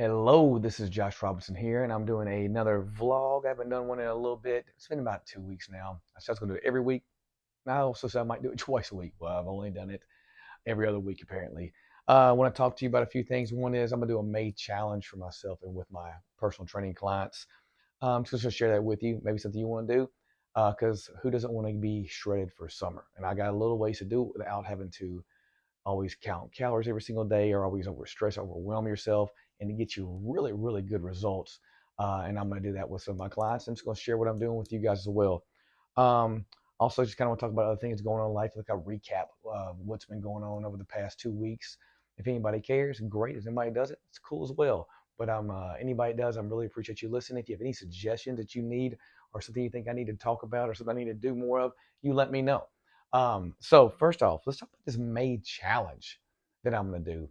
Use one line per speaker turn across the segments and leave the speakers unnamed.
Hello, this is Josh Robinson here, and I'm doing another vlog. I haven't done one in a little bit. It's been about 2 weeks now. I said I was going to do it every week. Now I also said I might do it twice a week. Well, I've only done it every other week, apparently. I want to talk to you about a few things. One is I'm going to do a May challenge for myself and with my personal training clients. Just to share that with you, maybe something you want to do, because who doesn't want to be shredded for summer? And I got a little ways to do it without having to always count calories every single day or always overstress, overwhelm yourself, and to get you really, really good results. And I'm going to do that with some of my clients. I'm just going to share what I'm doing with you guys as well. Um, Also, just kind of want to talk about other things going on in life, like a recap of what's been going on over the past 2 weeks. If anybody cares, great. If anybody doesn't, it's cool as well. But anybody does, I really appreciate you listening. If you have any suggestions that you need or something you think I need to talk about or something I need to do more of, you let me know. So first off, let's talk about this May challenge that I'm gonna do.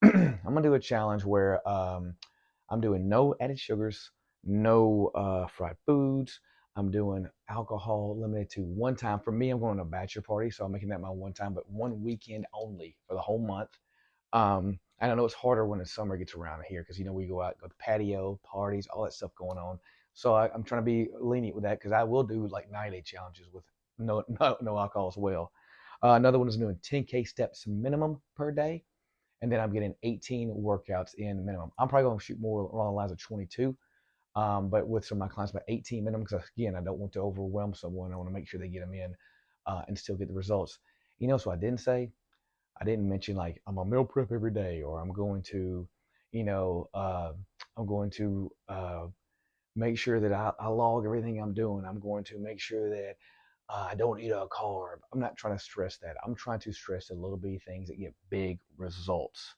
I'm gonna do a challenge where I'm doing no added sugars, no fried foods. I'm doing alcohol limited to one time. For me, I'm going to a bachelor party, so I'm making that my one time, but one weekend only for the whole month. And I know it's harder when the summer gets around here because we go out, go to patio parties, all that stuff going on. So I'm trying to be lenient with that because I will do like 9-day challenges with no alcohol as well. Another one is doing 10K steps minimum per day, and then I'm getting 18 workouts in minimum. I'm probably going to shoot more along the lines of 22, but with some of my clients about 18 minimum because again I don't want to overwhelm someone. I want to make sure they get them in and still get the results. So I didn't say I didn't mention like I'm a meal prep every day or I'm going to, you know, uh, I'm going to make sure that I log everything I'm doing. I'm going to make sure that I don't eat a carb. I'm not trying to stress that. I'm trying to stress the little bitty things that get big results.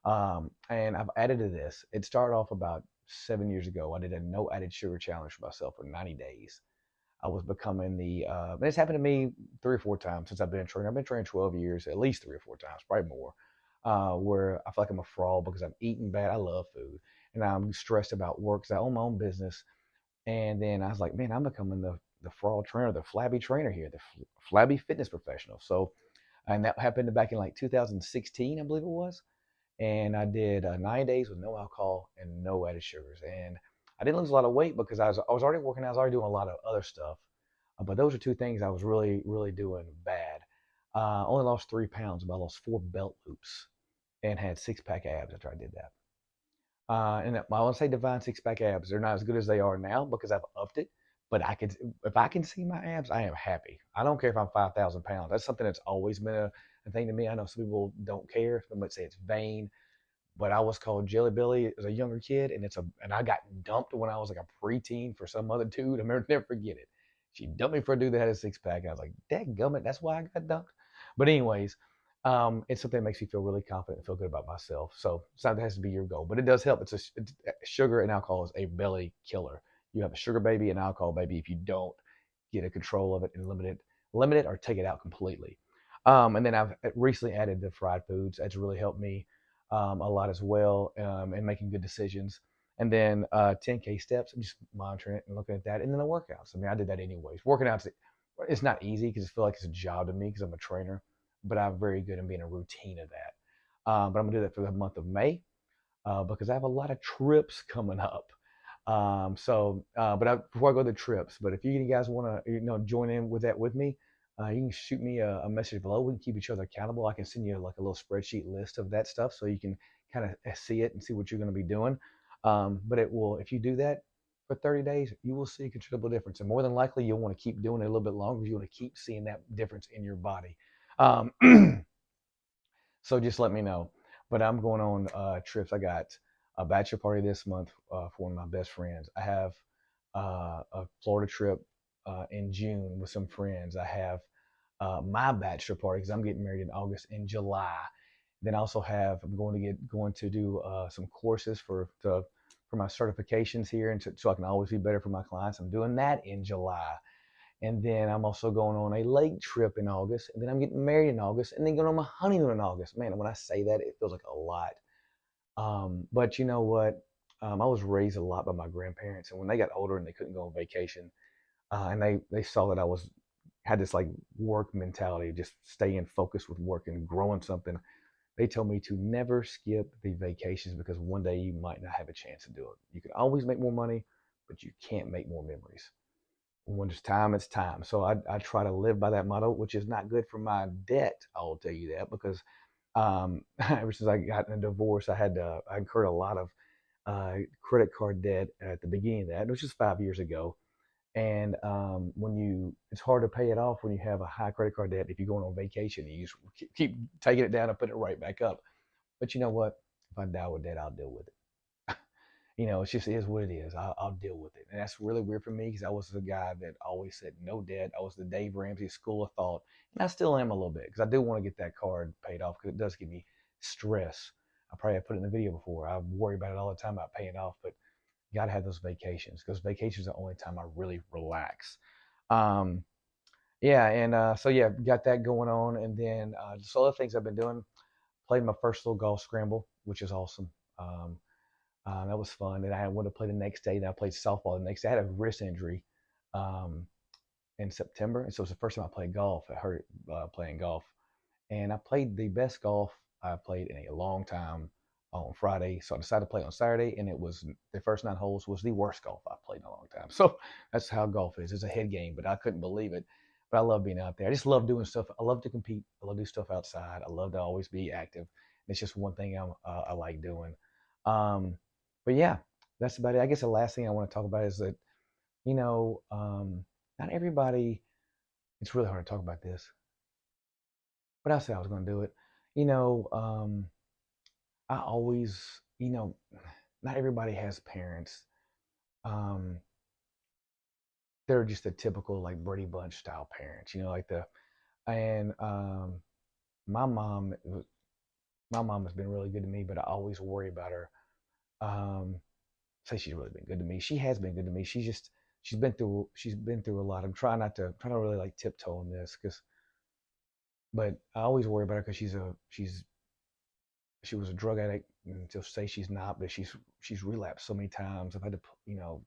And I've added to this. It started off about 7 years ago. I did a no added sugar challenge for myself for 90 days. I was becoming and it's happened to me 3 or 4 times since I've been training. I've been training 12 years, at least 3 or 4 times, probably more, where I feel like I'm a fraud because I'm eating bad. I love food. And I'm stressed about work because I own my own business. And then I was like, man, I'm becoming the fraud trainer, the flabby trainer here, the flabby fitness professional. So, and that happened back in like 2016, I believe it was. And I did 9 days with no alcohol and no added sugars. And I didn't lose a lot of weight because I was already working out. I was already doing a lot of other stuff. But those are two things I was really, really doing bad. Only lost 3 pounds, but I lost 4 belt loops and had six-pack abs after I did that. And I want to say divine six-pack abs. They're not as good as they are now because I've upped it. But if I can see my abs, I am happy. I don't care if I'm 5,000 pounds. That's something that's always been a thing to me. I know some people don't care. Some might say it's vain, but I was called Jelly Belly as a younger kid, and I got dumped when I was like a preteen for some other dude. I'll never forget it. She dumped me for a dude that had a six-pack. I was like, "Dadgummit, that's why I got dumped." But anyways, it's something that makes me feel really confident and feel good about myself. So it's not that has to be your goal, but it does help. Sugar and alcohol is a belly killer. You have a sugar baby and alcohol baby if you don't get a control of it and limit it or take it out completely. And then I've recently added the fried foods. That's really helped me a lot as well, and making good decisions. And then 10K steps, I'm just monitoring it and looking at that. And then the workouts. I mean, I did that anyways. Working out, it's not easy because I feel like it's a job to me because I'm a trainer, but I'm very good at being a routine of that. But I'm gonna do that for the month of May because I have a lot of trips coming up. Before I go to the trips, but if you guys want to, join in with that with me, you can shoot me a message below. We can keep each other accountable. I can send you like a little spreadsheet list of that stuff so you can kind of see it and see what you're going to be doing. But it will, if you do that for 30 days, you will see a considerable difference. And more than likely, you'll want to keep doing it a little bit longer. You want to keep seeing that difference in your body. Um, so just let me know. But I'm going on trips. I got a bachelor party this month for one of my best friends. I have a Florida trip in June with some friends. I have my bachelor party because I'm getting married in August and July. Then I also have I'm going to do some courses for my certifications here, and so I can always be better for my clients. I'm doing that in July, and then I'm also going on a lake trip in August, and then I'm getting married in August, and then going on my honeymoon in August. Man, when I say that, it feels like a lot. But you know what? I was raised a lot by my grandparents, and when they got older and they couldn't go on vacation, and they saw that I was had this like work mentality, just staying focused with work and growing something. they told me to never skip the vacations because one day you might not have a chance to do it. You can always make more money, but you can't make more memories. When it's time, it's time. So I try to live by that motto, which is not good for my debt. I'll tell you that because ever since I got in a divorce, I incurred a lot of credit card debt at the beginning of that, which is 5 years ago. And it's hard to pay it off when you have a high credit card debt. If you're going on vacation, you just keep taking it down and putting it right back up. But you know what? If I die with debt, I'll deal with it. It's just, it is what it is. I'll deal with it. And that's really weird for me because I was the guy that always said no debt. I was the Dave Ramsey school of thought. And I still am a little bit because I do want to get that card paid off because it does give me stress. I probably have put it in the video before. I worry about it all the time about paying off, but you got to have those vacations because vacations are the only time I really relax. Um, yeah, and so yeah, got that going on. And then just other things I've been doing. Played my first little golf scramble, which is awesome. Um, that was fun. And I wanted to play the next day. And I played softball the next day. I had a wrist injury um, in September, and so it was the first time I played golf. I hurt playing golf, and I played the best golf I played in a long time on Friday. So I decided to play on Saturday, and it was the first 9 holes was the worst golf I played in a long time. So that's how golf is. It's a head game, but I couldn't believe it. But I love being out there. I just love doing stuff. I love to compete. I love to do stuff outside. I love to always be active. It's just one thing I like doing. Um, but yeah, that's about it. I guess the last thing I want to talk about is that you know, not everybody. It's really hard to talk about this, but I said I was going to do it. You know, I always, not everybody has parents. Um, they're just the typical like Brady Bunch style parents. Like and my mom, my mom has been really good to me, but I always worry about her. Um, Say she's really been good to me. She has been good to me. She's been through a lot. I'm trying to really like tiptoe on this but I always worry about her because she was a drug addict, and she'll say she's not, but she's relapsed so many times. I've had to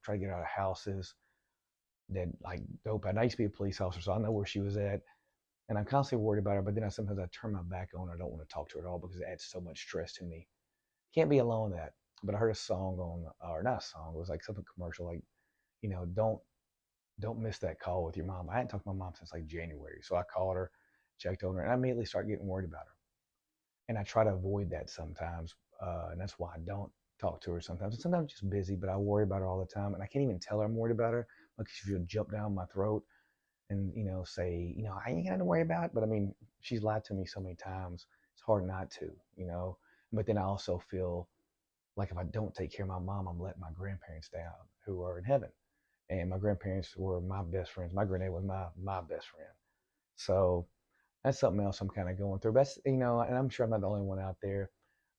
try to get her out of houses that like dope. And I used to be a police officer, so I know where she was at, and I'm constantly worried about her. But then sometimes I turn my back on her. I don't want to talk to her at all because it adds so much stress to me. Can't be alone in that. But I heard a song or not a song. It was like something commercial, like don't miss that call with your mom. I hadn't talked to my mom since like January, so I called her, checked on her, and I immediately started getting worried about her. And I try to avoid that sometimes, and that's why I don't talk to her sometimes. And sometimes I'm just busy, but I worry about her all the time, and I can't even tell her I'm worried about her because she'll jump down my throat and say, I ain't got nothing to worry about. But I mean, she's lied to me so many times. It's hard not to. But then I also feel like if I don't take care of my mom, I'm letting my grandparents down who are in heaven. And my grandparents were my best friends. My granddad was my best friend. So that's something else I'm kind of going through. But and I'm sure I'm not the only one out there.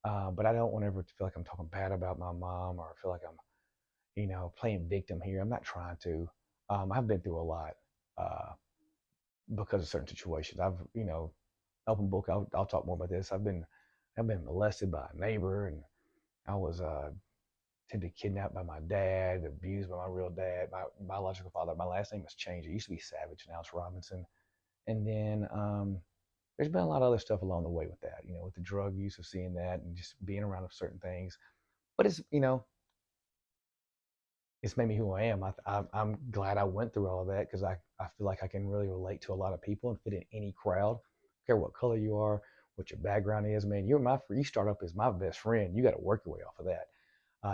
But I don't want ever to feel like I'm talking bad about my mom or feel like I'm, playing victim here. I'm not trying to. I've been through a lot uh, because of certain situations. Open book. I'll talk more about this. I've been molested by a neighbor, and I was attempted kidnapped by my dad, abused by my real dad, my biological father. My last name has changed. It used to be Savage, now it's Robinson. And then there's been a lot of other stuff along the way with that, with the drug use of seeing that and just being around certain things. But it's made me who I am. I'm glad I went through all of that because I feel like I can really relate to a lot of people and fit in any crowd. Don't care what color you are, what your background is, man. You start up as my best friend. You got to work your way off of that.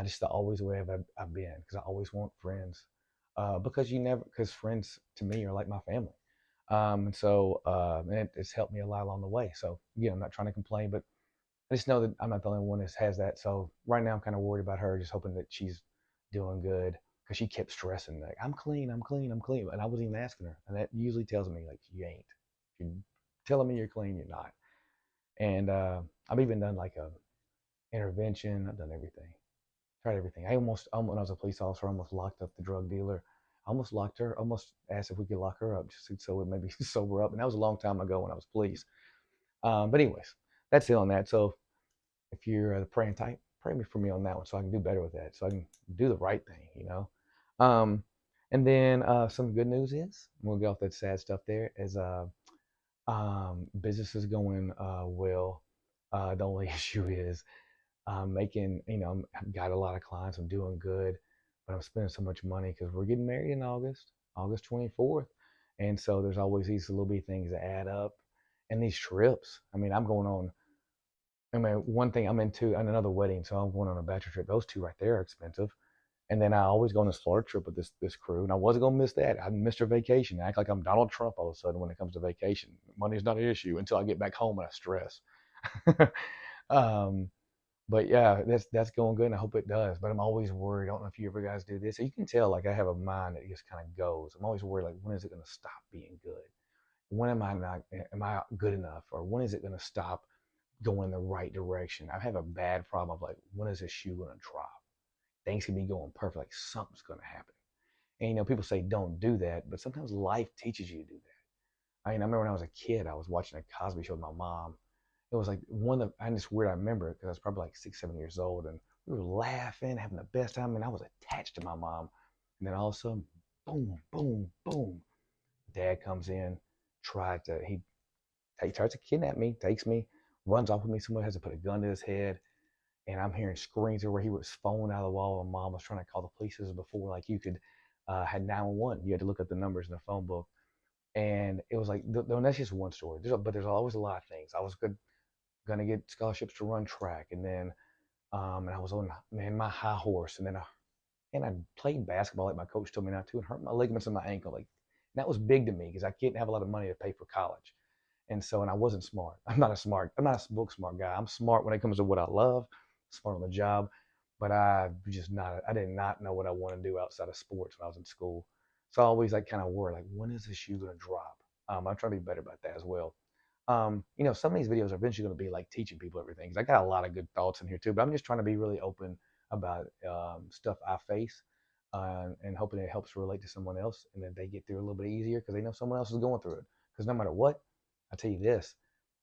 Just the always way I've been because I always want friends. Because friends to me are like my family. And so it's helped me a lot along the way. So again, I'm not trying to complain, but I just know that I'm not the only one that has that. So right now I'm kind of worried about her, just hoping that she's doing good because she kept stressing like I'm clean, I'm clean, I'm clean, and I wasn't even asking her, and that usually tells me like you ain't. If you're telling me you're clean, you're not. And I've even done like a intervention. I've done everything, tried everything. When I was a police officer, I almost locked up the drug dealer. I almost locked her, almost asked if we could lock her up just so it maybe sober up. And that was a long time ago when I was police. But anyways, that's it on that. So if you're the praying type, pray me for me on that one so I can do better with that, so I can do the right thing. Um, and then some good news is we'll get off that sad stuff. There is business is going well. The only issue is I'm making, I've got a lot of clients. I'm doing good, but I'm spending so much money because we're getting married in August, August 24th. And so there's always these little bitty things that add up. And these trips, I mean, one thing I'm into another wedding, so I'm going on a bachelor trip. Those two right there are expensive. And then I always go on this Florida trip with this crew, and I wasn't gonna miss that. I missed our vacation. I act like I'm Donald Trump all of a sudden when it comes to vacation. Money's not an issue until I get back home and I stress. um, but yeah, that's going good, and I hope it does. But I'm always worried. I don't know if you ever guys do this. So you can tell, like I have a mind that just kind of goes. I'm always worried, like when is it gonna stop being good? When am I not? Am I good enough? Or when is it gonna stop going in the right direction? I have a bad problem of like, when is this shoe gonna drop? Things can be going perfect, like something's gonna happen. And people say don't do that, but sometimes life teaches you to do that. I mean, I remember when I was a kid, I was watching a Cosby Show with my mom. It was like one of the, and it's weird, I remember it because I was probably like 6, 7 years old, and we were laughing, having the best time, and I was attached to my mom. And then all of a sudden, boom, boom, boom, dad comes in, he tries to kidnap me, takes me, runs off with me. Someone has to put a gun to his head, and I'm hearing screams where he was falling out of the wall. And mom was trying to call the police. This was before like you could had 911. You had to look up the numbers in the phone book, and it was like, that's just one story. But there's always a lot of things. I was gonna get scholarships to run track, and then and I was on my high horse, and then I played basketball like my coach told me not to, and hurt my ligaments in my ankle. Like that was big to me because I didn't have a lot of money to pay for college. And so, and I wasn't smart. I'm not a book smart guy. I'm smart when it comes to what I love, smart on the job, but I did not know what I want to do outside of sports when I was in school. So I always like kind of worry, like, when is this shoe going to drop? I'm trying to be better about that as well. Some of these videos are eventually going to be like teaching people everything. 'Cause I got a lot of good thoughts in here too, but I'm just trying to be really open about stuff I face and hoping it helps relate to someone else and then they get through a little bit easier because they know someone else is going through it. Because no matter what, I tell you this,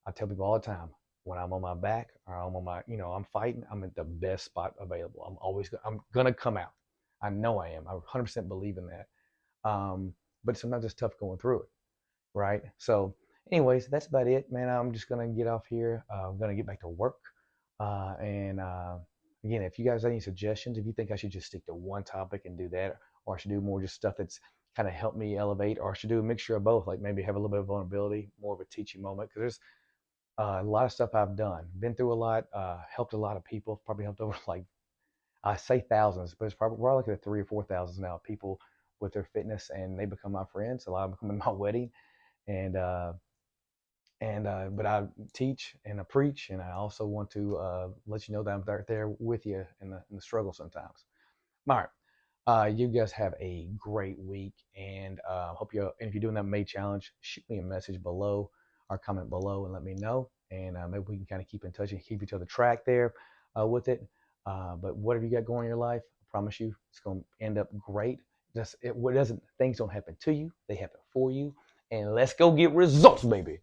I tell people all the time, when I'm on my back or I'm on my, I'm fighting, I'm at the best spot available. I'm gonna come out. I know I am. I 100% believe in that. But sometimes it's tough going through it, right? So, anyways, that's about it, man. I'm just gonna get off here. I'm gonna get back to work. And Again, if you guys have any suggestions, if you think I should just stick to one topic and do that, or I should do more just stuff that's kind of helped me elevate, or I should do a mixture of both, like maybe have a little bit of vulnerability, more of a teaching moment, because there's a lot of stuff I've done, been through a lot, helped a lot of people, probably helped over like I say thousands, but it's probably we're looking at 3 or 4 thousand now people with their fitness, and they become my friends. A lot of them come to my wedding, and but I teach and I preach, and I also want to let you know that I'm right there with you in the struggle sometimes. All right. You guys have a great week, and hope you. And if you're doing that May challenge, shoot me a message below or comment below and let me know, and maybe we can kind of keep in touch and keep each other track there with it. But whatever you got going in your life, I promise you, it's going to end up great. What doesn't Things don't happen to you; they happen for you. And let's go get results, baby.